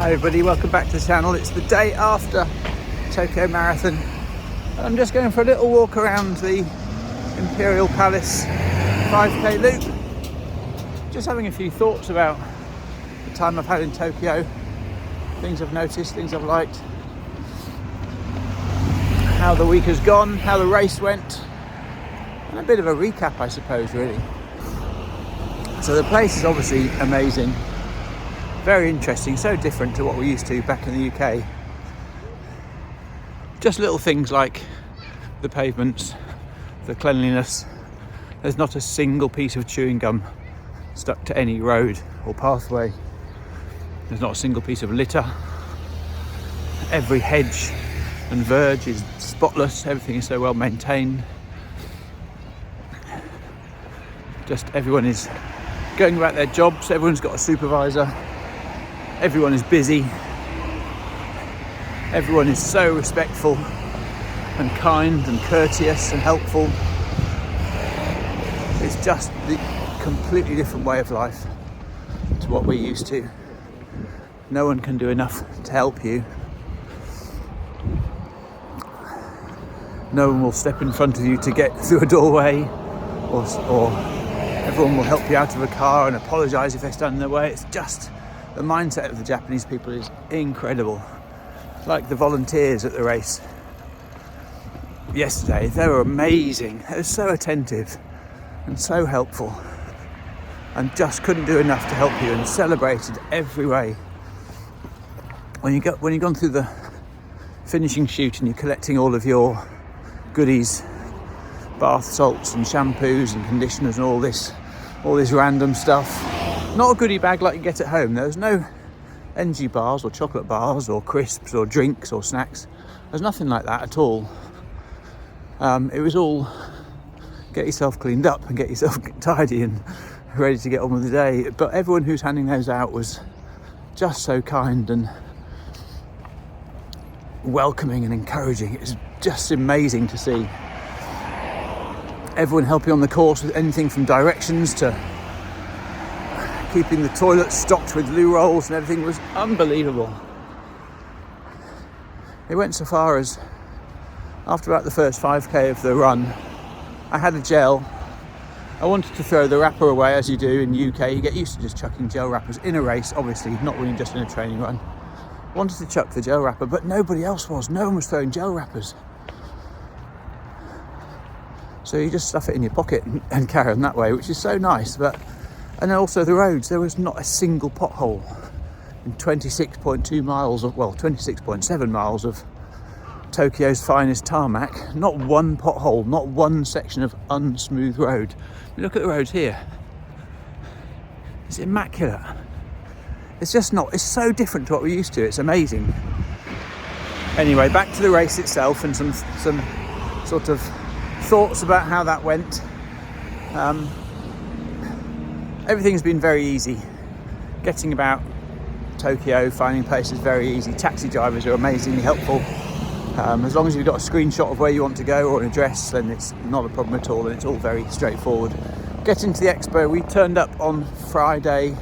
Hi everybody, welcome back to the channel. It's the day after Tokyo Marathon and I'm just going for a little walk around the Imperial Palace 5k loop. Just having a few thoughts about the time I've had in Tokyo, things I've noticed, things I've liked, how the week has gone, how the race went, and a bit of a recap, I suppose, really. So the place is obviously amazing. Very interesting, so different to what we're used to back in the UK. Just little things like the pavements, the cleanliness. There's not a single piece of chewing gum stuck to any road or pathway. There's not a single piece of litter. Every hedge and verge is spotless. Everything is so well maintained. Just everyone is going about their jobs. Everyone's got a supervisor. Everyone is busy. Everyone is so respectful and kind and courteous and helpful. It's just the completely different way of life to what we're used to. No one can do enough to help you. No one will step in front of you to get through a doorway, or everyone will help you out of a car and apologise if they stand in their way. It's just the mindset of the Japanese people is incredible. Like the volunteers at the race yesterday, they were amazing. They were so attentive and so helpful and just couldn't do enough to help you and celebrated every way. When you've gone through the finishing chute and you're collecting all of your goodies, bath salts and shampoos and conditioners and all this random stuff. Not a goodie bag like you get at home. There's no energy bars or chocolate bars or crisps or drinks or snacks. There's nothing like that at all. It was all get yourself cleaned up and get yourself tidy and ready to get on with the day. But everyone who's handing those out was just so kind and welcoming and encouraging. It was just amazing to see. Everyone helping on the course with anything from directions to keeping the toilets stocked with loo rolls, and everything was unbelievable. It went so far as, after about the first 5k of the run, I had a gel. I wanted to throw the wrapper away, as you do in the UK. You get used to just chucking gel wrappers in a race, obviously, not when you're just in a training run. I wanted to chuck the gel wrapper, but nobody else was. No one was throwing gel wrappers. So you just stuff it in your pocket and carry on that way, which is so nice. And then also the roads, there was not a single pothole in 26.2 miles of, 26.7 miles of Tokyo's finest tarmac. Not one pothole, not one section of unsmooth road. Look at the roads here. It's immaculate. It's just not, it's so different to what we're used to. It's amazing. Anyway, back to the race itself and some sort of thoughts about how that went. Everything's been very easy. Getting about Tokyo, finding places very easy. Taxi drivers are amazingly helpful. As long as you've got a screenshot of where you want to go or an address, then it's not a problem at all, and it's all very straightforward. Getting to the expo, we turned up on Friday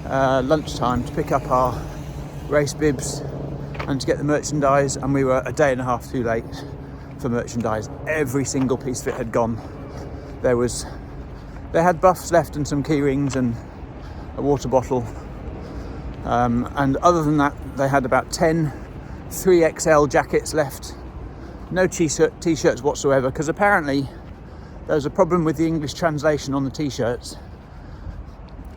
lunchtime to pick up our race bibs and to get the merchandise, and we were a day and a half too late for merchandise. Every single piece of it had gone. They had buffs left and some key rings and a water bottle. And other than that, they had about 10 3XL jackets left. No t-shirts whatsoever, because apparently there was a problem with the English translation on the t-shirts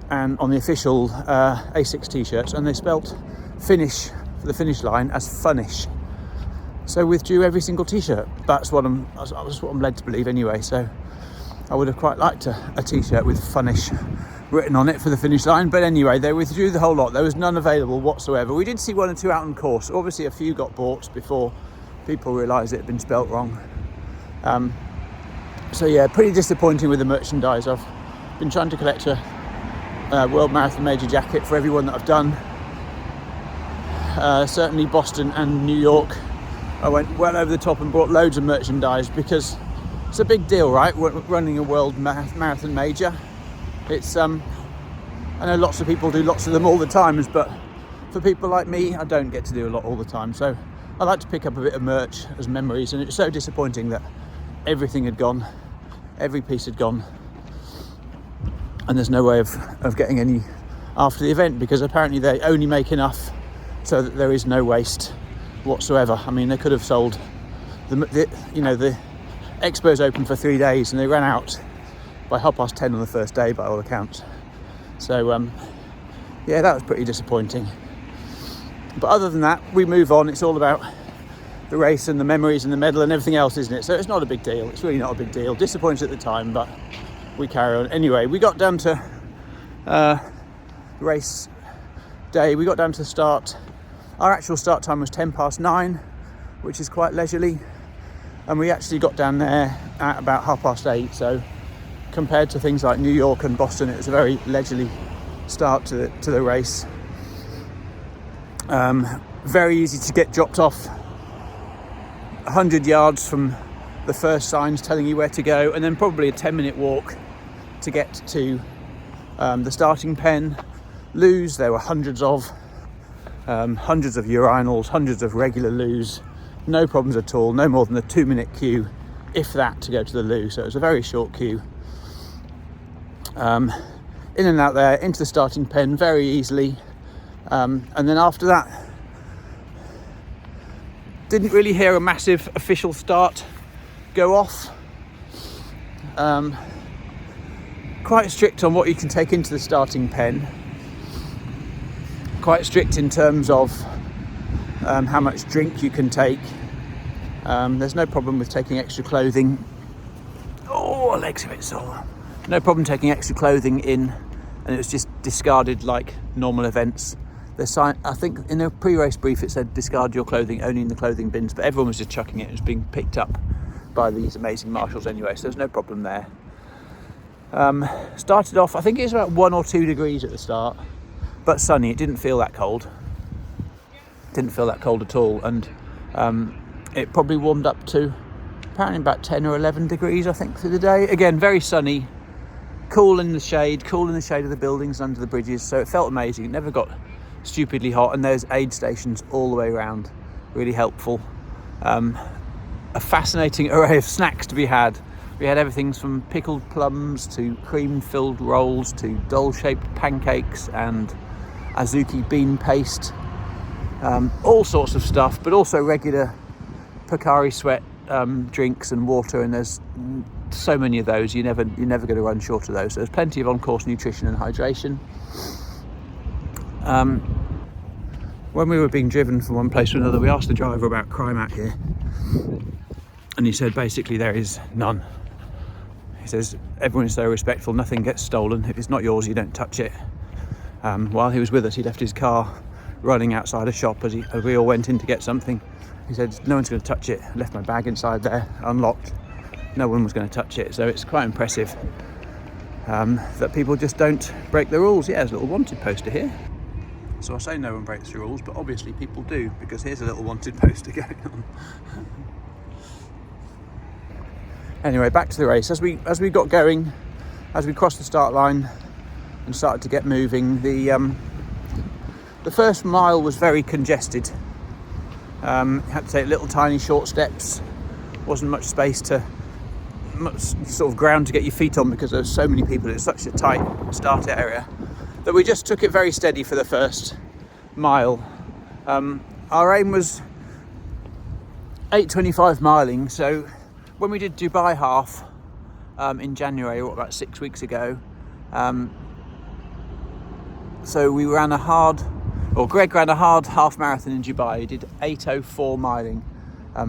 and on the official A6 t-shirts, and they spelt finish for the finish line as funnish. So withdrew every single t-shirt. That's what I'm led to believe anyway. So I would have quite liked a t-shirt with funnish written on it for the finish line. But anyway, they withdrew the whole lot. There was none available whatsoever. We did see one or two out on course. Obviously, a few got bought before people realised it had been spelt wrong. So yeah, pretty disappointing with the merchandise. I've been trying to collect a World Marathon Major jacket for everyone that I've done. Certainly Boston and New York. I went well over the top and bought loads of merchandise because it's a big deal, right? Running a World Marathon Major. It's I know lots of people do lots of them all the time, but for people like me, I don't get to do a lot all the time, so I like to pick up a bit of merch as memories, and it's so disappointing that everything had gone, every piece had gone, and there's no way of getting any after the event, because apparently they only make enough so that there is no waste whatsoever. I mean, they could have sold the expo's open for 3 days and they ran out by 10:30 on the first day by all accounts. So yeah, that was pretty disappointing. But other than that, we move on. It's all about the race and the memories and the medal and everything else, isn't it? So it's not a big deal. It's really not a big deal. Disappointed at the time, but we carry on. Anyway, we got down to race day. We got down to the start. Our actual start time was 9:10, which is quite leisurely. And we actually got down there at about 8:30. So compared to things like New York and Boston, it was a very leisurely start to the race. Very easy to get dropped off 100 yards from the first signs telling you where to go, and then probably a 10-minute walk to get to the starting pen. Loos, there were hundreds of urinals, hundreds of regular loos, no problems at all, no more than a 2-minute queue, if that, to go to the loo. So it was a very short queue. In and out there, into the starting pen very easily. And then after that, didn't really hear a massive official start go off. Quite strict on what you can take into the starting pen. Quite strict in terms of how much drink you can take. There's no problem with taking extra clothing. Oh, my legs are a bit sore. No problem taking extra clothing in, and it was just discarded like normal events. I think in a pre-race brief it said discard your clothing only in the clothing bins, but everyone was just chucking it. It was being picked up by these amazing marshals anyway, so there's no problem there. Started off, I think it was about 1 or 2 degrees at the start, but sunny. It didn't feel that cold. Didn't feel that cold at all, and it probably warmed up to apparently about 10 or 11 degrees, I think, through the day. Again, very sunny, cool in the shade of the buildings under the bridges, so it felt amazing. It never got stupidly hot, and there's aid stations all the way around, really helpful. A fascinating array of snacks to be had. We had everything from pickled plums to cream-filled rolls to doll-shaped pancakes and azuki bean paste, all sorts of stuff, but also regular Pocari Sweat drinks and water, and there's so many of those. You're never going to run short of those. So there's plenty of on-course nutrition and hydration. When we were being driven from one place to another, we asked the driver about crime out here, and he said basically there is none. He says everyone is so respectful, nothing gets stolen. If it's not yours, you don't touch it. While he was with us, he left his car running outside a shop as we all went in to get something. He said no one's going to touch it. I left my bag inside there unlocked, no one was going to touch it. So it's quite impressive that people just don't break the rules. Yeah, there's a little wanted poster here. So I say no one breaks the rules, but obviously people do, because here's a little wanted poster going on. Anyway, back to the race. As we got going, as we crossed the start line and started to get moving, the first mile was very congested. Had to take little tiny short steps. Wasn't much space much sort of ground to get your feet on, because there were so many people. It was such a tight start area that we just took it very steady for the first mile. Our aim was 8:25 miling. So when we did Dubai half in January, about 6 weeks ago, so we ran Greg ran a hard half marathon in Dubai. He did 8:04 miling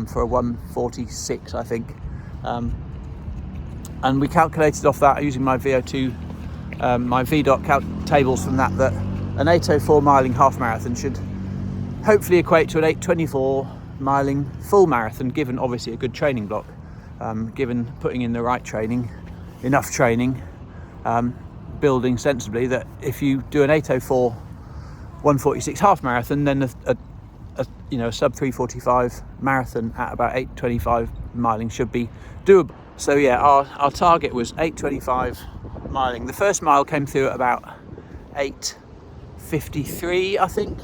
for a 1:46, I think. And we calculated off that using my VO2, my VDOT tables from that an 8:04 miling half marathon should hopefully equate to an 8:24 miling full marathon, given obviously a good training block, given putting in the right training, enough training, building sensibly, that if you do an 8:04 1:46 half marathon, then a sub 3:45 marathon at about 8:25 miling should be doable. So yeah, our target was 8:25 miling. The first mile came through at about 8:53, I think.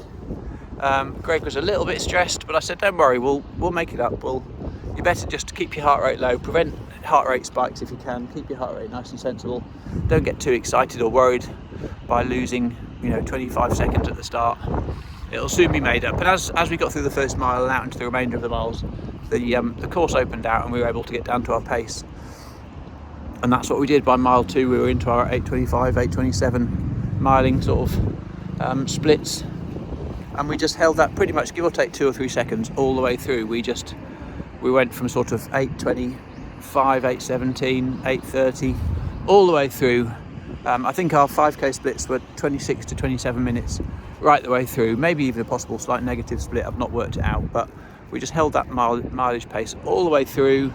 Greg was a little bit stressed, but I said, don't worry, we'll make it up. You better just keep your heart rate low, prevent heart rate spikes if you can, keep your heart rate nice and sensible. Don't get too excited or worried by losing 25 seconds at the start. It'll soon be made up. And as we got through the first mile and out into the remainder of the miles, the course opened out and we were able to get down to our pace. And that's what we did by mile 2. We were into our 8:25, 8:27 miling sort of splits, and we just held that pretty much, give or take 2 or 3 seconds, all the way through. We went from sort of 8:25, 8:17, 8:30, all the way through. I think our 5k splits were 26 to 27 minutes right the way through, maybe even a possible slight negative split. I've not worked it out, but we just held that mileage pace all the way through.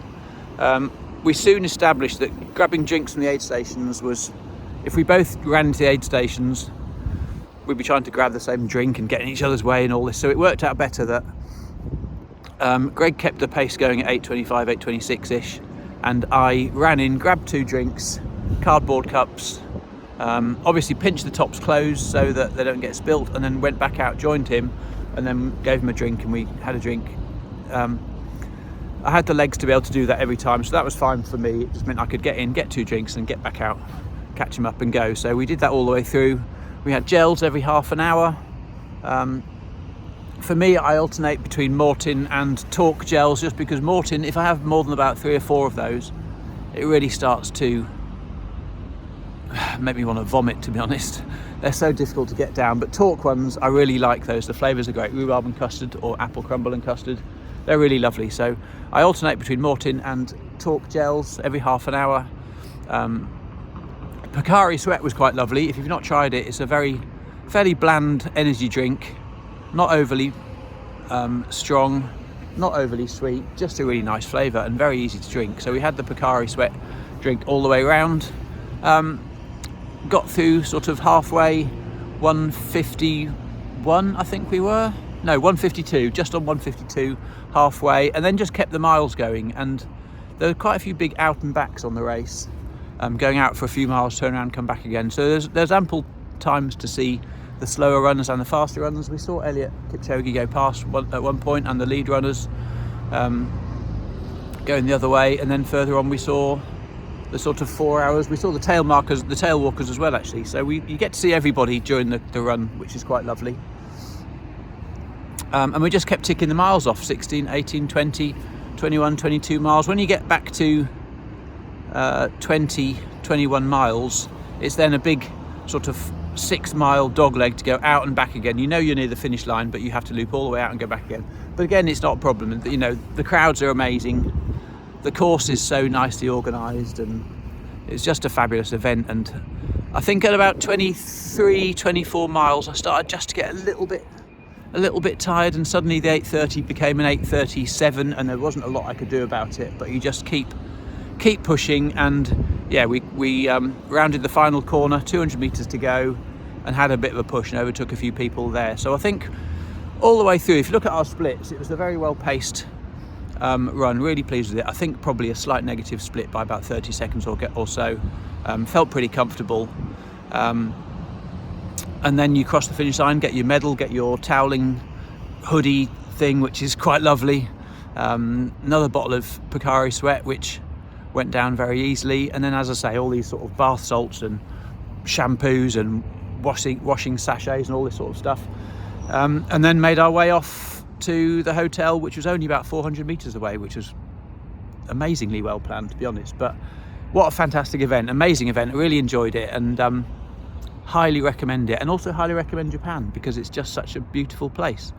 We soon established that grabbing drinks from the aid stations was, if we both ran into the aid stations, we'd be trying to grab the same drink and get in each other's way and all this. So it worked out better that Greg kept the pace going at 8:25, 8:26-ish, and I ran in, grabbed 2 drinks, cardboard cups, obviously pinched the tops closed so that they don't get spilt, and then went back out, joined him, and then gave him a drink, and we had a drink. I had the legs to be able to do that every time, so that was fine for me. It just meant I could get in, get 2 drinks, and get back out, catch him up and go. So we did that all the way through. We had gels every half an hour. For me, I alternate between Mortin and Talk gels, just because Mortin, if I have more than about 3 or 4 of those, it really starts to make me want to vomit, to be honest. They're so difficult to get down, but Talk ones, I really like those. The flavours are great, rhubarb and custard or apple crumble and custard. They're really lovely. So I alternate between Mortin and Talk gels every half an hour. Pocari Sweat was quite lovely. If you've not tried it, it's a fairly bland energy drink, not overly strong, not overly sweet, just a really nice flavour and very easy to drink. So we had the Pocari Sweat drink all the way around. Got through sort of halfway, 151 I think we were. No, 152, just on 152 halfway, and then just kept the miles going. And there were quite a few big out and backs on the race, going out for a few miles, turn around, come back again. So there's ample times to see the slower runners and the faster runners. We saw Elliot Kipchoge go past at one point, and the lead runners going the other way. And then further on we saw the sort of 4 hours. We saw the tail walkers as well, actually. So you get to see everybody during the run, which is quite lovely. And we just kept ticking the miles off, 16, 18, 20, 21, 22 miles. When you get back to 20, 21 miles, it's then a big sort of 6-mile dog leg to go out and back again. You know you're near the finish line, but you have to loop all the way out and go back again. But again, it's not a problem. The crowds are amazing. The course is so nicely organised, and it's just a fabulous event. And I think at about 23, 24 miles, I started just to get a little bit tired, and suddenly the 8:30 became an 8:37, and there wasn't a lot I could do about it. But you just keep pushing, and yeah, we rounded the final corner, 200 metres to go, and had a bit of a push and overtook a few people there. So I think all the way through, if you look at our splits, it was a very well paced run. Really pleased with it. I think probably a slight negative split by about 30 seconds or so. Felt pretty comfortable. And then you cross the finish line, get your medal, get your toweling hoodie thing, which is quite lovely. Another bottle of Pocari Sweat, which went down very easily. And then, as I say, all these sort of bath salts and shampoos and washing sachets and all this sort of stuff. And then made our way off to the hotel, which was only about 400 metres away, which was amazingly well planned, to be honest. But what a fantastic event, amazing event. I really enjoyed it, and highly recommend it, and also highly recommend Japan because it's just such a beautiful place.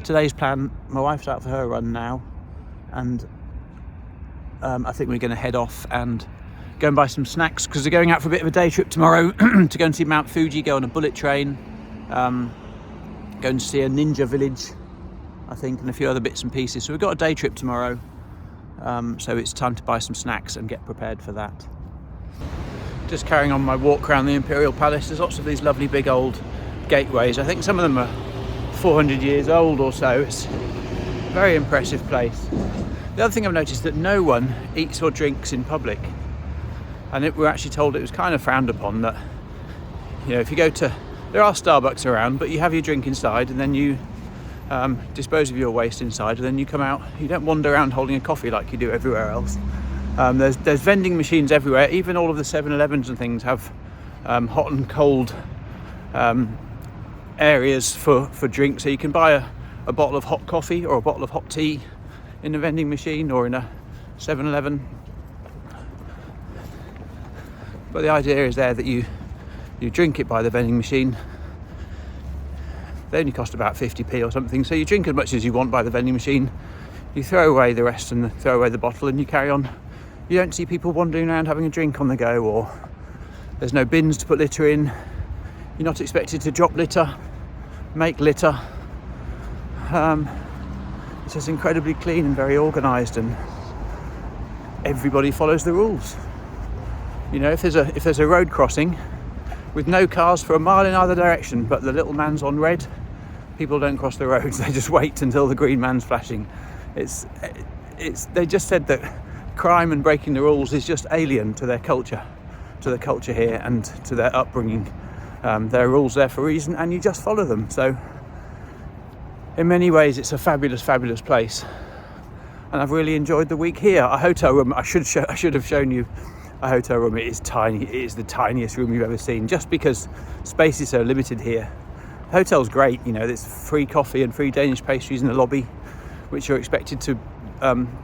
Today's plan, my wife's out for her run now, and I think we're going to head off and go and buy some snacks because we're going out for a bit of a day trip tomorrow to go and see Mount Fuji, go on a bullet train, go and see a ninja village, I think, and a few other bits and pieces. So we've got a day trip tomorrow, so it's time to buy some snacks and get prepared for that. Just carrying on my walk around the Imperial Palace. There's lots of these lovely big old gateways. I think some of them are 400 years old or so. It's a very impressive place. The other thing I've noticed that no one eats or drinks in public, and we're actually told it was kind of frowned upon that, if you go to, there are Starbucks around, but you have your drink inside and then you dispose of your waste inside, and then you come out. You don't wander around holding a coffee like you do everywhere else. There's vending machines everywhere. Even all of the 7-Elevens and things have hot and cold areas for drinks, so you can buy a bottle of hot coffee or a bottle of hot tea in a vending machine or in a 7-Eleven. But the idea is there that you drink it by the vending machine. They only cost about 50p or something, so you drink as much as you want by the vending machine. You throw away the rest and throw away the bottle, and you carry on. You don't see people wandering around having a drink on the go, or there's no bins to put litter in. You're not expected to drop litter, make litter. It's just incredibly clean and very organised, and everybody follows the rules. You know, if there's a road crossing with no cars for a mile in either direction, but the little man's on red, people don't cross the roads. They just wait until the green man's flashing. They just said that crime and breaking the rules is just alien to their culture, to the culture here and to their upbringing. There are rules there for a reason, and you just follow them. So in many ways it's a fabulous, fabulous place, and I've really enjoyed the week here. A hotel room, I should have shown you a hotel room. It is tiny. It is the tiniest room you've ever seen, just because space is so limited here. The hotel's great, you know, there's free coffee and free Danish pastries in the lobby, which you're expected to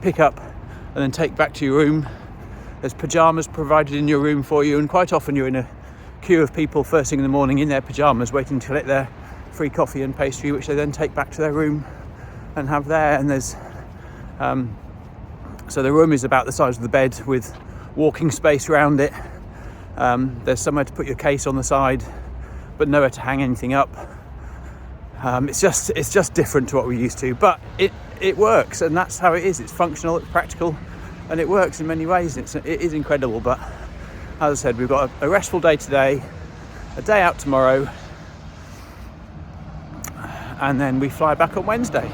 pick up and then take back to your room. There's pyjamas provided in your room for you, and quite often you're in a queue of people first thing in the morning in their pyjamas waiting to collect their free coffee and pastry, which they then take back to their room and have there. And there's so the room is about the size of the bed with walking space around it. There's somewhere to put your case on the side, but nowhere to hang anything up. It's just different to what we're used to, but it works, and that's how it is. It's functional, it's practical, and it works in many ways. It is incredible. But as I said, we've got a restful day today, a day out tomorrow, and then we fly back on Wednesday.